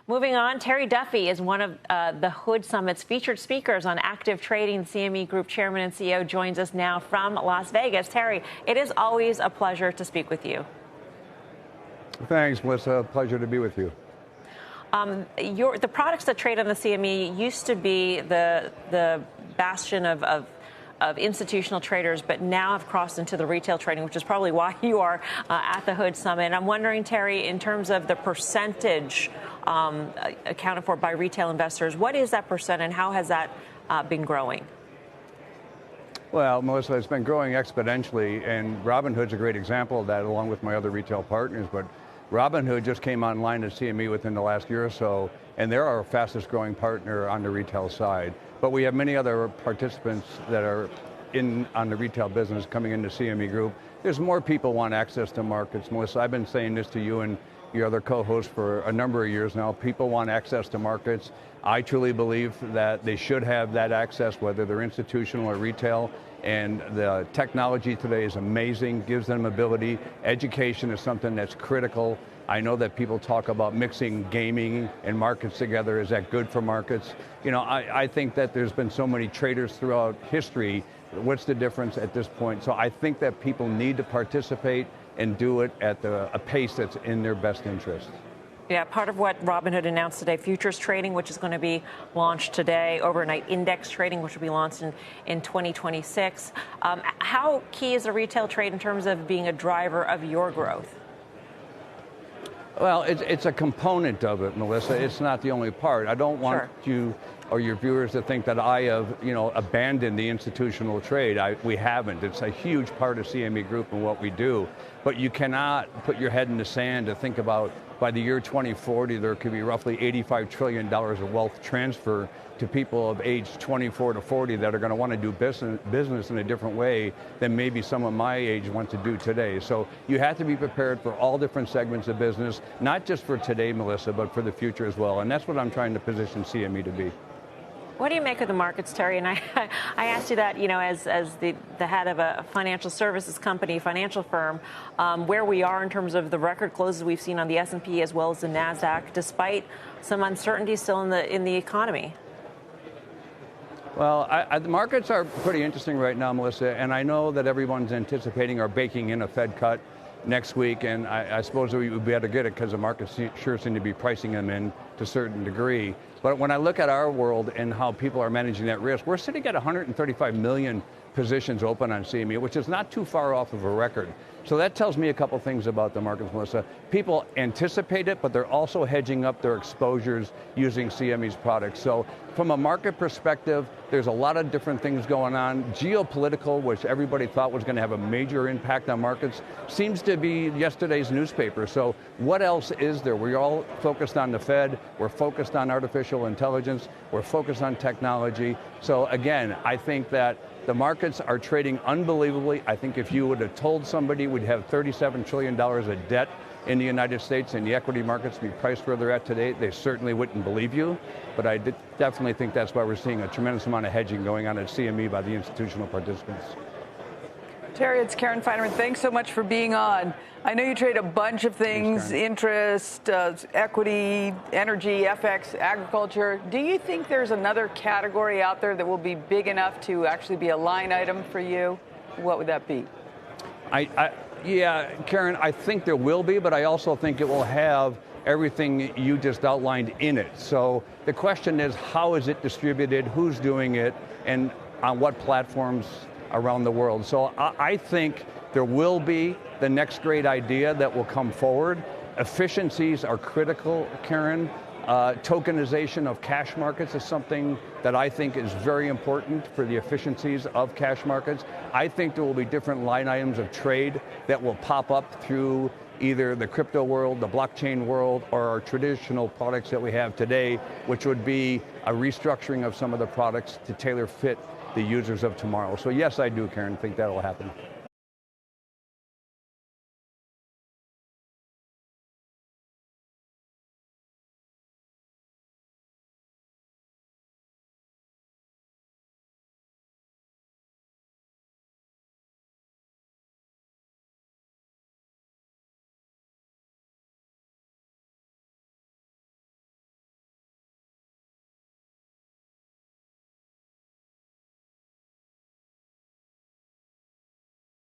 Moving on, Terry Duffy is one of the Hood Summit's featured speakers on active trading. The CME Group Chairman and CEO joins us now from Las Vegas. Terry, it is always a pleasure to speak with you. Thanks, Melissa. Pleasure to be with you. The products that trade on the CME used to be the bastion of institutional traders, but now have crossed into the retail trading, which is probably why you are at the Hood Summit. And I'm wondering, Terry, in terms of the percentage accounted for by retail investors, what is that percent and how has that been growing? Well, Melissa, it's been growing exponentially, and Robinhood's a great example of that, along with my other retail partners. But Robinhood just came online at CME within the last year or so, and they're our fastest growing partner on the retail side. But we have many other participants that are on the retail business coming into CME Group. There's more people want access to markets. Melissa, I've been saying this to you and your other co-hosts for a number of years now. People want access to markets. I truly believe that they should have that access, whether they're institutional or retail. And the technology today is amazing, gives them ability. Education is something that's critical. I know that people talk about mixing gaming and markets together. Is that good for markets? You know, I think that there's been so many traders throughout history. What's the difference at this point? So I think that people need to participate and do it at a pace that's in their best interest. Yeah, part of what Robinhood announced today, futures trading, which is going to be launched today, overnight index trading, which will be launched in 2026. How key is the retail trade in terms of being a driver of your growth? Well, it's a component of it, Melissa. It's not the only part. I don't want you or your viewers to think that I have, abandoned the institutional trade. We haven't. It's a huge part of CME Group and what we do. But you cannot put your head in the sand to think about by the year 2040, there could be roughly $85 trillion of wealth transfer to people of age 24 to 40 that are going to want to do business in a different way than maybe some of my age want to do today. So you have to be prepared for all different segments of business, not just for today, Melissa, but for the future as well. And that's what I'm trying to position CME to be. What do you make of the markets, Terry? And I asked you that, as the head of a financial services company, financial firm, where we are in terms of the record closes we've seen on the S&P as well as the NASDAQ, despite some uncertainty still in the economy. Well, the markets are pretty interesting right now, Melissa, and I know that everyone's anticipating or baking in a Fed cut next week, and I suppose we would better get it because the markets sure seem to be pricing them in to a certain degree. But when I look at our world and how people are managing that risk, we're sitting at 135 million positions open on CME, which is not too far off of a record. So that tells me a couple things about the markets, Melissa. People anticipate it, but they're also hedging up their exposures using CME's products. So from a market perspective, there's a lot of different things going on. Geopolitical, which everybody thought was going to have a major impact on markets, seems to be yesterday's newspaper. So what else is there? We're all focused on the Fed. We're focused on artificial intelligence. We're focused on technology. So again, I think that the markets are trading unbelievably. I think if you would have told somebody we'd have $37 trillion of debt in the United States and the equity markets be priced where they're at today, they certainly wouldn't believe you. But I definitely think that's why we're seeing a tremendous amount of hedging going on at CME by the institutional participants. Terry, it's Karen Feinerman. Thanks so much for being on. I know you trade a bunch of things: Thanks, interest, equity, energy, FX, agriculture. Do you think there's another category out there that will be big enough to actually be a line item for you? What would that be? Yeah, Karen, I think there will be, but I also think it will have everything you just outlined in it. So the question is, how is it distributed, who's doing it, and on what platforms around the world. So I think there will be the next great idea that will come forward. Efficiencies are critical, Karen. Tokenization of cash markets is something that I think is very important for the efficiencies of cash markets. I think there will be different line items of trade that will pop up through either the crypto world, the blockchain world, or our traditional products that we have today, which would be a restructuring of some of the products to tailor fit the users of tomorrow. So yes, I do, Karen, think that'll happen.